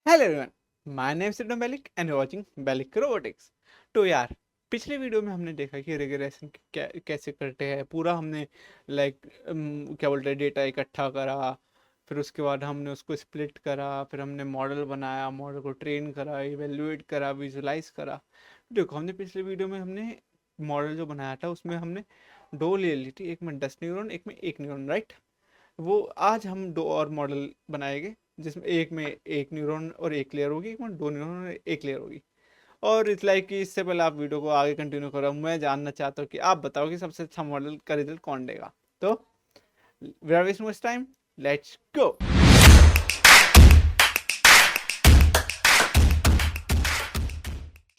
Hello everyone, my name is सिडम बेलिक and watching बेलिक रोबोटिक्स। तो यार, पिछले वीडियो में हमने देखा कि रिग्रेशन कैसे करते हैं। पूरा हमने लाइक क्या बोलते हैं, डेटा इकट्ठा करा, फिर उसके बाद हमने उसको स्प्लिट करा, फिर हमने मॉडल बनाया, मॉडल को ट्रेन करा, इवेल्युएट करा, विजुलाइज करा। देखो, हमने पिछले वीडियो में हमने मॉडल जो बनाया था उसमें हमने दो ले ली थी, एक में 10 न्यूरॉन, एक में एक न्यूरॉन, राइट। वो आज हम दो और मॉडल बनाएंगे, जिसमें एक में एक न्यूरॉन और एक लेयर होगी, एक में दो न्यूरॉन और एक लेयर होगी। और इस लाइक कि इससे पहले आप वीडियो को आगे कंटिन्यू करो, मैं जानना चाहता हूँ कि आप बताओ कि सबसे अच्छा मॉडल का रिजल्ट कौन देगा। तो without wasting much time, let's go.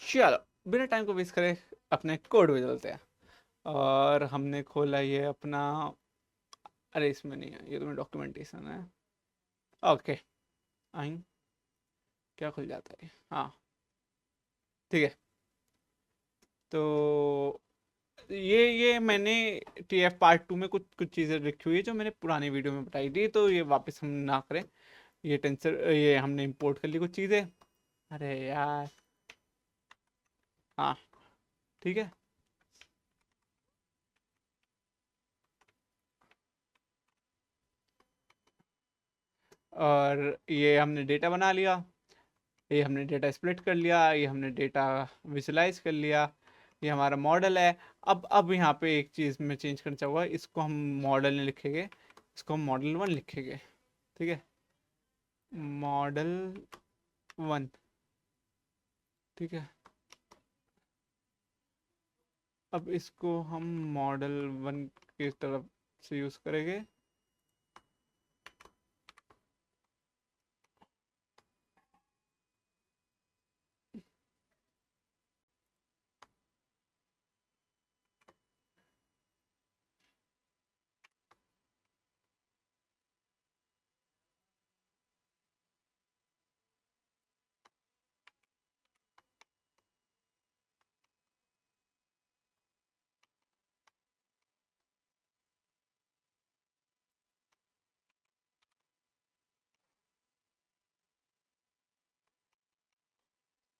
चलो, बिना टाइम को वेस्ट करे अपने कोड में चलते हैं। और हमने खोला ये अपना, अरे इसमें नहीं है, ये तो डॉक्यूमेंटेशन है। ओके, आई क्या खुल जाता है, हाँ ठीक है। तो ये मैंने TF पार्ट 2 में कुछ कुछ चीज़ें लिखी हुई है जो मैंने पुरानी वीडियो में बताई थी, तो ये वापस हम ना करें। ये टेंसर, ये हमने इंपोर्ट कर ली कुछ चीज़ें। अरे यार, हाँ ठीक है। और ये हमने डेटा बना लिया, ये हमने डेटा स्प्लिट कर लिया, ये हमने डेटा विजुलाइज कर लिया, ये हमारा मॉडल है। अब यहाँ पे एक चीज़ मैं चेंज करना चाहूँगा, इसको हम मॉडल नहीं लिखेंगे, इसको हम मॉडल 1 लिखेंगे। ठीक है, मॉडल 1। ठीक है, अब इसको हम मॉडल 1 की तरफ से यूज़ करेंगे।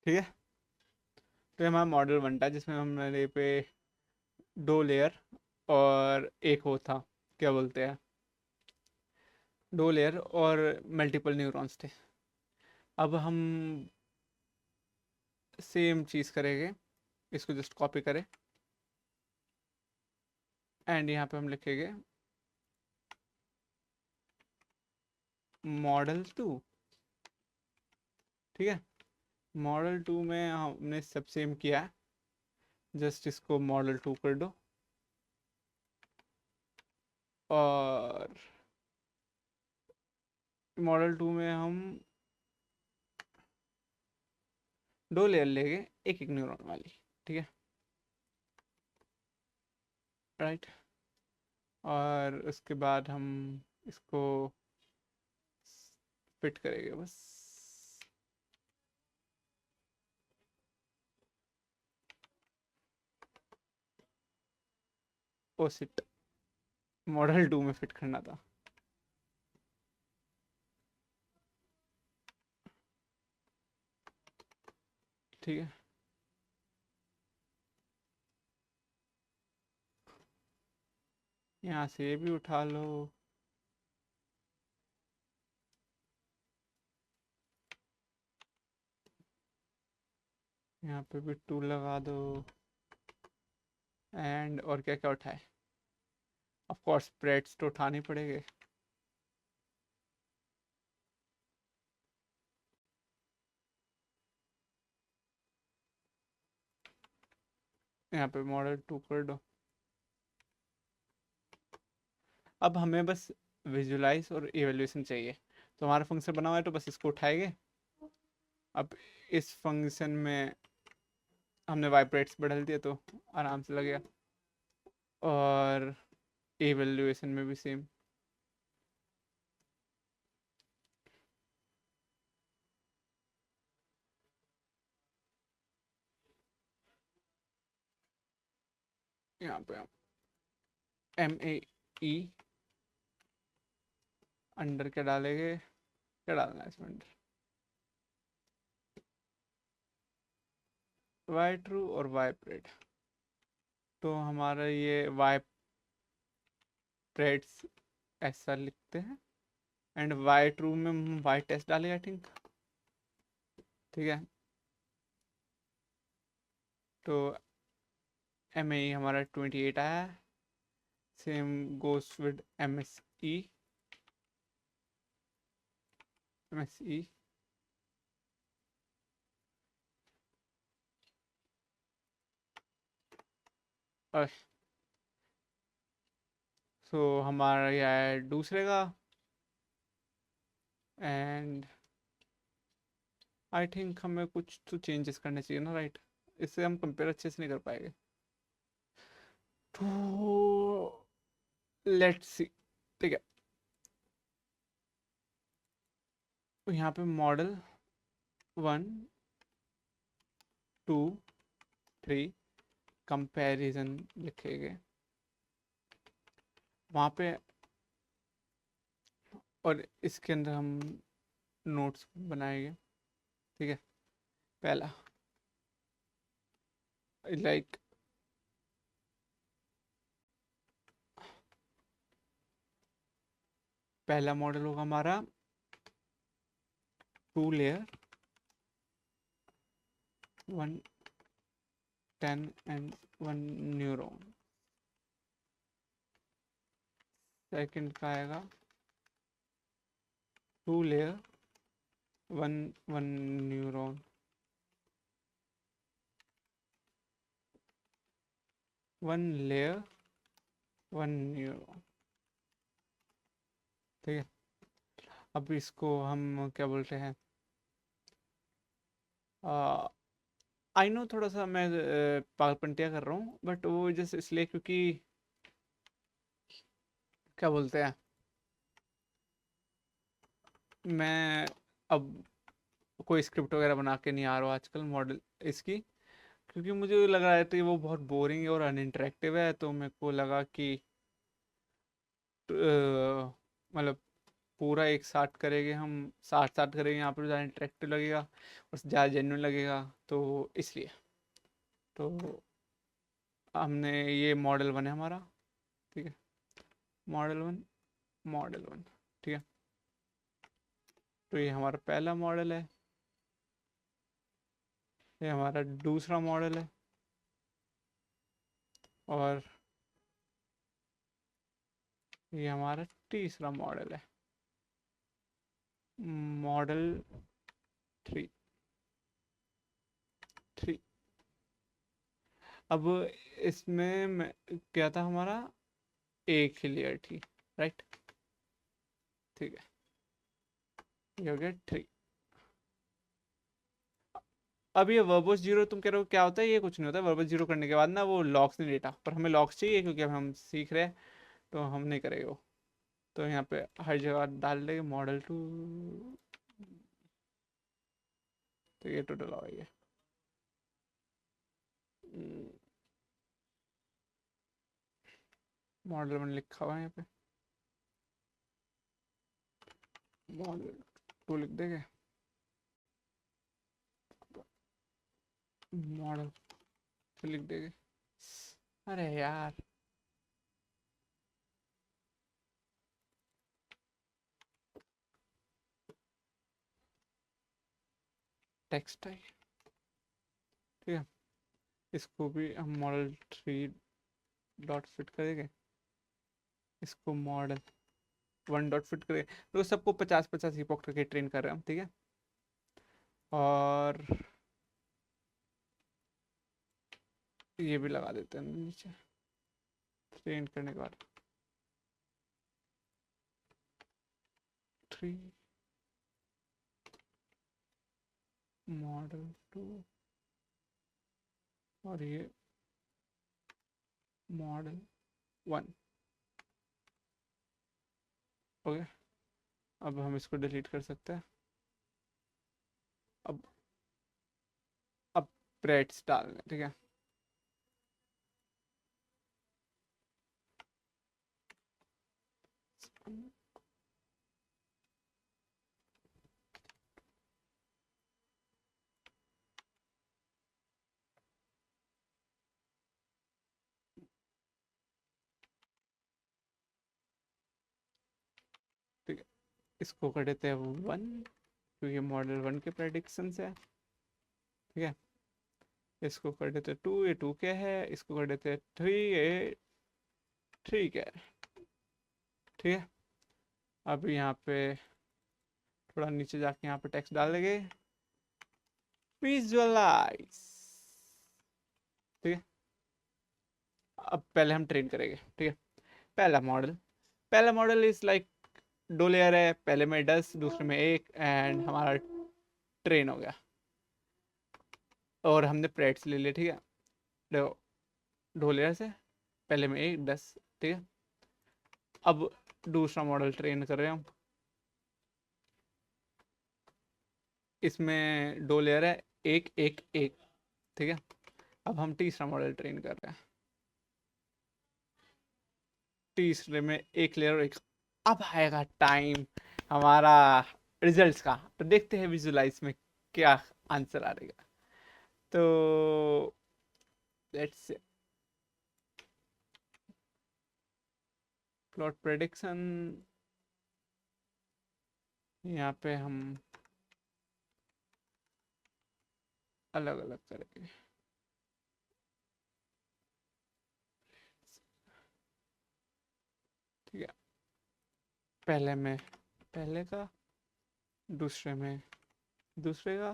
ठीक है, तो ये हमारा मॉडल 1 था जिसमें हमारे पे दो लेयर और एक वो था, क्या बोलते हैं, दो लेयर और मल्टीपल न्यूरॉन्स थे। अब हम सेम चीज़ करेंगे, इसको जस्ट कॉपी करें एंड यहाँ पे हम लिखेंगे मॉडल 2। ठीक है, मॉडल 2 में हमने सब सेम किया है, जस्ट इसको मॉडल 2 कर दो। और मॉडल 2 में हम दो लेयर लेंगे, एक एक न्यूरॉन वाली। ठीक है, राइट। और उसके बाद हम इसको फिट करेंगे बस। ओ सिट, मॉडल 2 में फिट करना था। ठीक है, यहाँ से ये भी उठा लो। यहाँ पे भी 2 लगा दो। एंड और क्या क्या उठाए, ऑफ कोर्स स्प्रेड्स तो उठाने पड़ेंगे। यहाँ पे मॉडल 2 कर दो। अब हमें बस विजुलाइज और इवेल्यूशन चाहिए, तो हमारा फंक्शन बना हुआ है, तो बस इसको उठाएंगे। अब इस फंक्शन में हमने वाइब्रेट्स बदल दिया तो आराम से लगेगा। और इवेल्यूएशन में भी सेम। यहाँ पे हम MAE अंडर क्या डालेंगे, क्या डालना है इसमें अंडर, वाई ट्रू और वाई प्रेड। तो हमारा ये वाई प्रेड्स ऐसा लिखते हैं, एंड वाई ट्रू में हम वाई टेस्ट डालेगा, थिंक। ठीक है, तो एम ए हमारा 28 आया है। Same goes with M S E. M S E so हमारा यह है दूसरे का, एंड आई थिंक हमें कुछ तो चेंजेस करने चाहिए ना, राइट? इससे हम कंपेयर अच्छे से नहीं कर पाएंगे। तो लेट्स सी। ठीक है, तो यहाँ पे मॉडल 1 2 3 कंपैरिजन लिखे गए वहाँ पे, और इसके अंदर हम नोट्स बनाएंगे। ठीक है, पहला लाइक पहला मॉडल होगा हमारा 2 लेयर 1 10 एंड 1 न्यूरॉन। सेकंड का आएगा 2 लेयर 1 न्यूरॉन। 1 layer 1 neuron. ठीक है, अब इसको हम क्या बोलते हैं, आई नो थोड़ा सा मैं पागलपंटिया कर रहा हूँ, बट वो जैसे इसलिए क्योंकि क्या बोलते हैं, मैं अब कोई स्क्रिप्ट वगैरह बना के नहीं आ रहा हूँ आजकल मॉडल इसकी, क्योंकि मुझे लग रहा है कि वो बहुत बोरिंग और अनइंटरेक्टिव है। तो मेरे को लगा कि मतलब पूरा एक साथ करेंगे हम, साथ साथ करेंगे, यहाँ पर ज़्यादा इंटरेक्टिव लगेगा और ज़्यादा जेन्युइन लगेगा, तो इसलिए तो हमने ये मॉडल 1 है हमारा। ठीक है, मॉडल 1 मॉडल 1। ठीक है, तो ये हमारा पहला मॉडल है, ये हमारा दूसरा मॉडल है, और ये हमारा तीसरा मॉडल है, मॉडल 3 3। अब इसमें क्या था हमारा, एक ही लेयर थी, राइट? ठीक है, ये हो गया 3। अब ये वर्बोस जीरो तुम कह रहे हो क्या होता है? ये कुछ नहीं होता है। वर्बोस जीरो करने के बाद ना वो लॉक्स नहीं देता, पर हमें लॉक्स चाहिए क्योंकि अब हम सीख रहे हैं, तो हम नहीं करेंगे वो। तो यहाँ पे हर जगह डाल देंगे मॉडल 2। तो ये टोटल हो गया, मॉडल 1 लिखा हुआ है यहाँ पे, मॉडल 2 लिख देंगे, मॉडल लिख देंगे। अरे यार, टेक्स्ट है। ठीक है, इसको भी हम मॉडल 3 डॉट फिट करेंगे, इसको मॉडल 1 डॉट फिट करेंगे। तो सबको 50-50 हिपॉक करके ट्रेन कर रहे हैं हम। ठीक है, और ये भी लगा देते हैं नीचे ट्रेन करने के बाद। 3 मॉडल 2 और ये मॉडल 1। ओके, अब हम इसको डिलीट कर सकते हैं। अब अब प्रेड्स डालने, ठीक है। इसको कर देते हैं 1, क्योंकि मॉडल 1 के प्रेडिक्शन है। ठीक है, इसको कर देते हैं 2, ये 2 क्या है, इसको कर देते हैं 3, ये 3 क्या है। ठीक है, अब यहाँ पे थोड़ा नीचे जाके यहाँ पे टेक्स्ट डाल देंगे, विजुअलाइज। ठीक है, अब पहले हम ट्रेन करेंगे। ठीक है, पहला मॉडल इज लाइक 2 लेयर है, पहले में 10, दूसरे में 1, एंड हमारा ट्रेन हो गया। और हमने प्रेड्स ले लिए। ठीक है, देखो 2 लेयर है, पहले में 1, 10। ठीक है, अब दूसरा मॉडल ट्रेन कर रहे हैं हम। इसमें 2 लेयर है, 1, 1, 1। ठीक है, अब हम तीसरा मॉडल ट्रेन कर रहे हैं। तीसरे में 1 लेयर और 1। अब आएगा टाइम हमारा रिजल्ट्स का, तो देखते हैं विजुलाइज में क्या आंसर आ रहेगा। तो लेट्स प्लॉट प्रेडिक्शन, यहाँ पे हम अलग अलग करेंगे। ठीक है, पहले में पहले का, दूसरे में दूसरे का,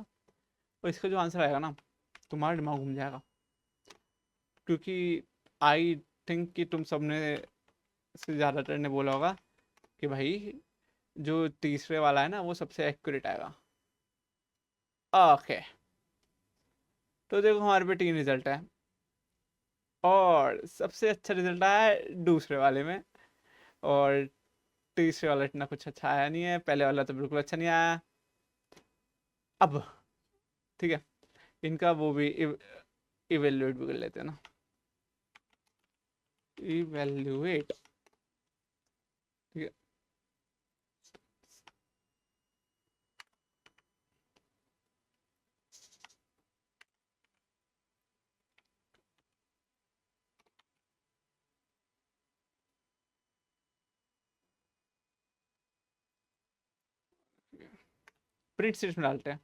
और इसका जो आंसर आएगा ना, तुम्हारा दिमाग घूम जाएगा, क्योंकि आई थिंक कि तुम सबने से ज़्यादातर ने बोला होगा कि भाई जो तीसरे वाला है ना वो सबसे एक्यूरेट आएगा। ओके, तो देखो हमारे पे 3 रिजल्ट है, और सबसे अच्छा रिजल्ट आया है दूसरे वाले में, और तीसरे वाला इतना कुछ अच्छा आया नहीं है, पहले वाला तो बिल्कुल अच्छा नहीं आया। अब ठीक है, इनका वो भी इवेल्युएट भी कर लेते हैं ना, इवेल्युएट। ठीक है, प्रिंट स्टेटमेंट डालते हैं,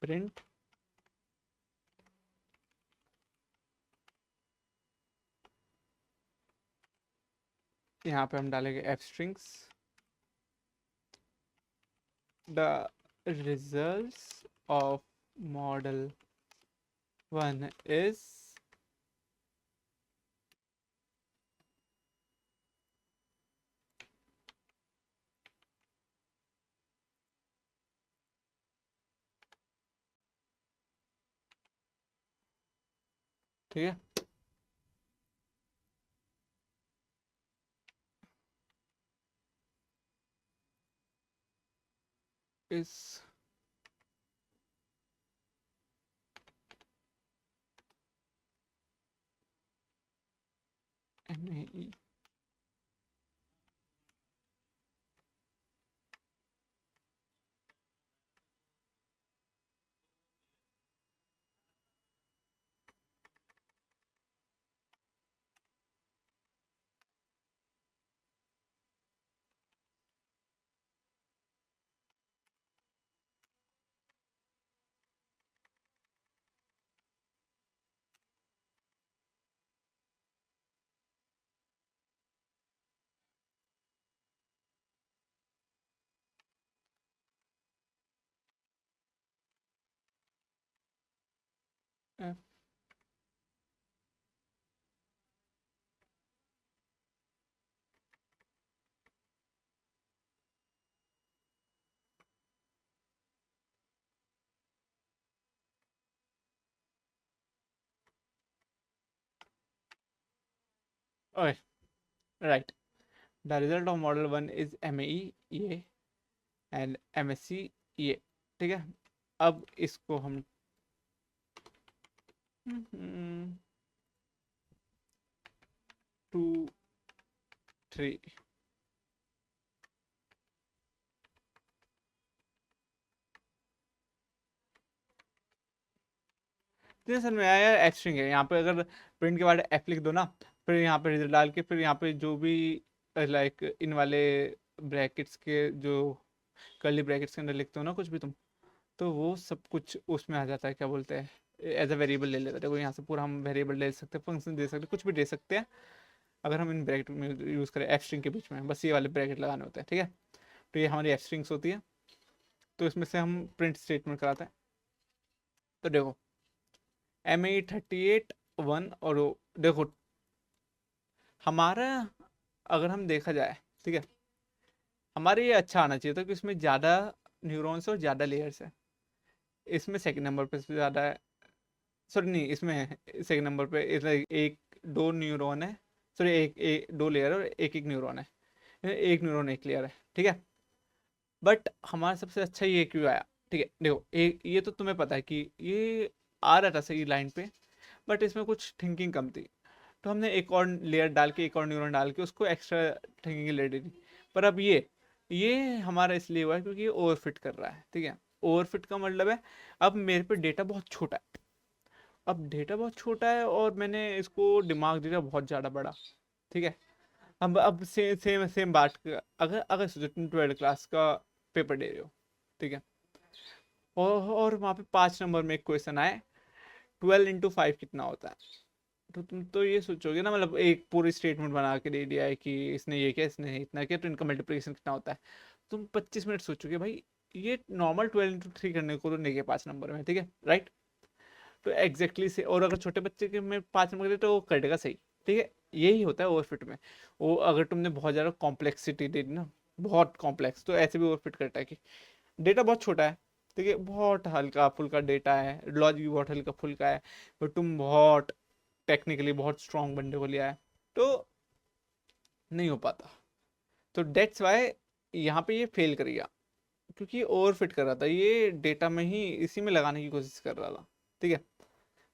प्रिंट यहाँ पे हम डालेंगे F strings, the results of model 1 is, ठीक है, इस MAE F, ओए right, the result of model 1 is MAE ये एंड MSC ये। ठीक है, अब इसको हम 2, 3, सर में आया एफ स्ट्रिंग है, यहाँ पे अगर प्रिंट के बाद एफ लिख दो ना, फिर यहाँ पे रिजल्ट डाल के, फिर यहाँ पे जो भी लाइक इन वाले ब्रैकेट्स के जो कर्ली ब्रैकेट्स के अंदर लिखते हो ना कुछ भी तुम, तो वो सब कुछ उसमें आ जाता है, क्या बोलते हैं, एज अ वेरिएबल ले लेता है। देखो यहाँ से पूरा हम वेरिएबल ले सकते हैं, फंक्शन दे सकते हैं, कुछ भी दे सकते हैं, अगर हम इन ब्रैकेट में यूज़ करें एफ स्ट्रिंग के बीच में, बस ये वाले ब्रैकेट लगाने होते हैं, ठीक है। तो ये हमारी एफ स्ट्रिंग्स होती है, तो इसमें से हम प्रिंट स्टेटमेंट कराते हैं। तो देखो ME38 1, और देखो हमारा, अगर हम देखा जाए, ठीक है, हमारे ये अच्छा आना चाहिए था कि इसमें ज़्यादा न्यूरॉन्स और ज़्यादा लेयर्स है। इसमें सेकंड नंबर पे ज़्यादा है, सॉरी नहीं, इसमें सेकंड नंबर पे एक दो न्यूरॉन है, सॉरी एक दो लेयर और एक एक न्यूरॉन है, एक न्यूरॉन एक लेयर है, ठीक है। बट हमारा सबसे अच्छा ये क्यों आया, ठीक है। देखो एक ये तो तुम्हें पता है कि ये आ रहा था सही लाइन पे, बट इसमें कुछ थिंकिंग कम थी, तो हमने एक और लेयर डाल के, एक और न्यूरॉन डाल के उसको एक्स्ट्रा थिंकिंग ले दी। पर अब ये हमारा इसलिए हुआ है क्योंकि ये ओवरफिट कर रहा है, ठीक है। ओवरफिट का मतलब है अब मेरे पे डेटा बहुत छोटा है, अब डेटा बहुत छोटा है और मैंने इसको दिमाग दिया बहुत ज़्यादा बड़ा, ठीक है। अब सेम सेम बात अगर अगर सोचो तुम 12 क्लास का पेपर दे रहे हो, ठीक है, और वहाँ पे 5 नंबर में एक क्वेश्चन आए, 12 × 5 कितना होता है, तो तुम तो ये सोचोगे ना, मतलब एक पूरी स्टेटमेंट बना के दे दिया है कि इसने ये किया, इसने इतना किया, तो इनका मल्टीप्लिकेशन कितना होता है। तुम 25 मिनट सोचोगे भाई, ये नॉर्मल 12 × 3 करने को तो नहीं गया 5 नंबर में, ठीक है, राइट। तो एग्जैक्टली से, और अगर छोटे बच्चे के में 5 नंबर दे तो वो कर देगा सही, ठीक है। यही होता है ओवरफिट में, वो अगर तुमने बहुत ज़्यादा कॉम्प्लेक्सिटी दे दी ना, बहुत कॉम्प्लेक्स, तो ऐसे भी ओवरफिट करता है कि डेटा बहुत छोटा है, ठीक है, बहुत हल्का फुल्का डेटा है, लॉजिक भी बहुत हल्का फुल्का है, तो तुम बहुत टेक्निकली बहुत स्ट्रांग बंदे को लिया है, तो नहीं हो पाता। तो डेट्स वाई यहाँ पे ये फेल कर गया, क्योंकि ओवर फिट कर रहा था, ये डेटा में ही इसी में लगाने की कोशिश कर रहा था, ठीक है।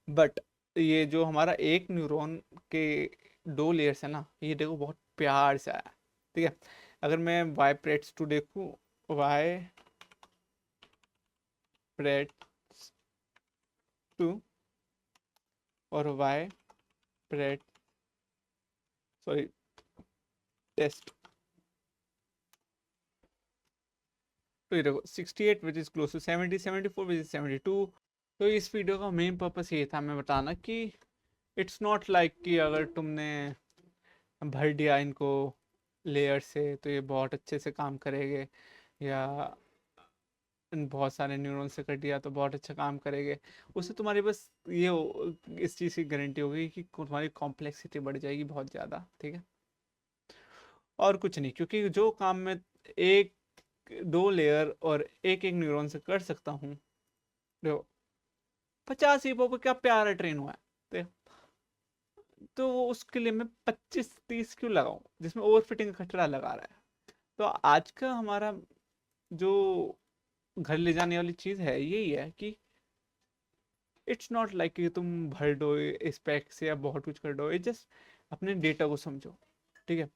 बट ये जो हमारा एक न्यूरॉन के दो लेयर्स है ना, ये देखो बहुत प्यार से आया, ठीक है। अगर मैं वाई प्रेट्स टू देखूँ, वाई प्रेट्स टू और वाई प्रेट, सॉरी, टेस्ट, तो ये देखो 68 which is close to 70, 74 which is 72। तो इस वीडियो का मेन पर्पस ये था मैं बताना कि इट्स नॉट लाइक कि अगर तुमने भर दिया इनको लेयर से तो ये बहुत अच्छे से काम करेंगे, या बहुत सारे न्यूरॉन से कर दिया तो बहुत अच्छा काम करेंगे। उससे तुम्हारी बस इस चीज़ की गारंटी होगी कि तुम्हारी कॉम्प्लेक्सिटी बढ़ जाएगी बहुत ज़्यादा, ठीक है, और कुछ नहीं। क्योंकि जो काम मैं एक दो लेयर और एक एक न्यूरॉन से कर सकता हूँ, देखो 50 ईपो पे क्या प्यारा ट्रेन हुआ है, तो वो उसके लिए मैं 25-30 क्यों लगाऊं जिसमें ओवरफिटिंग का खतरा लगा रहा है। तो आज का हमारा जो घर ले जाने वाली चीज़ है यही है कि इट्स नॉट लाइक कि तुम भर दो स्पेक से या बहुत कुछ कर दो, इट जस्ट अपने डेटा को समझो, ठीक है।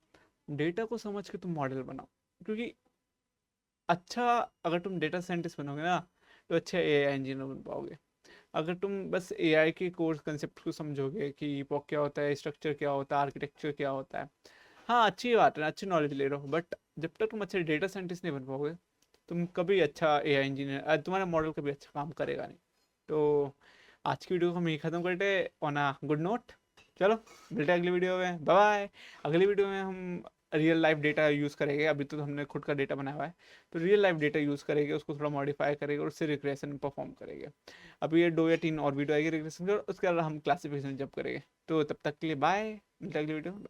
डेटा को समझ के तुम मॉडल बनाओ, क्योंकि अच्छा, अगर तुम डेटा साइंटिस्ट बनोगे ना तो अच्छा AI इंजीनियर बन पाओगे। अगर तुम बस AI के कोर्स कंसेप्ट को समझोगे कि इपॉक क्या होता है, स्ट्रक्चर क्या होता है, आर्किटेक्चर क्या होता है, हाँ अच्छी बात है, अच्छी नॉलेज ले रहे हो, बट जब तक तुम अच्छे डेटा साइंटिस्ट नहीं बन पाओगे, तुम कभी अच्छा AI इंजीनियर, तुम्हारा मॉडल कभी अच्छा काम करेगा नहीं। तो आज की वीडियो को हम यही ख़त्म करते ऑन अ गुड नोट। चलो मिलते हैं अगली वीडियो में, बाय बाय। अगली वीडियो में हम रियल लाइफ डेटा यूज़ करेंगे, अभी तो हमने खुद का डेटा बनाया हुआ है, तो रियल लाइफ डेटा यूज़ करेंगे, उसको थोड़ा मॉडिफाई करेंगे और उससे रिग्रेशन परफॉर्म करेंगे। अभी ये 2 या 3 और वीडियो आएगी रिग्रेशन की, और उसके अलावा हम क्लासिफिकेशन जब करेंगे। तो तब तक के लिए बाय, मिलते हैं अगली वीडियो में।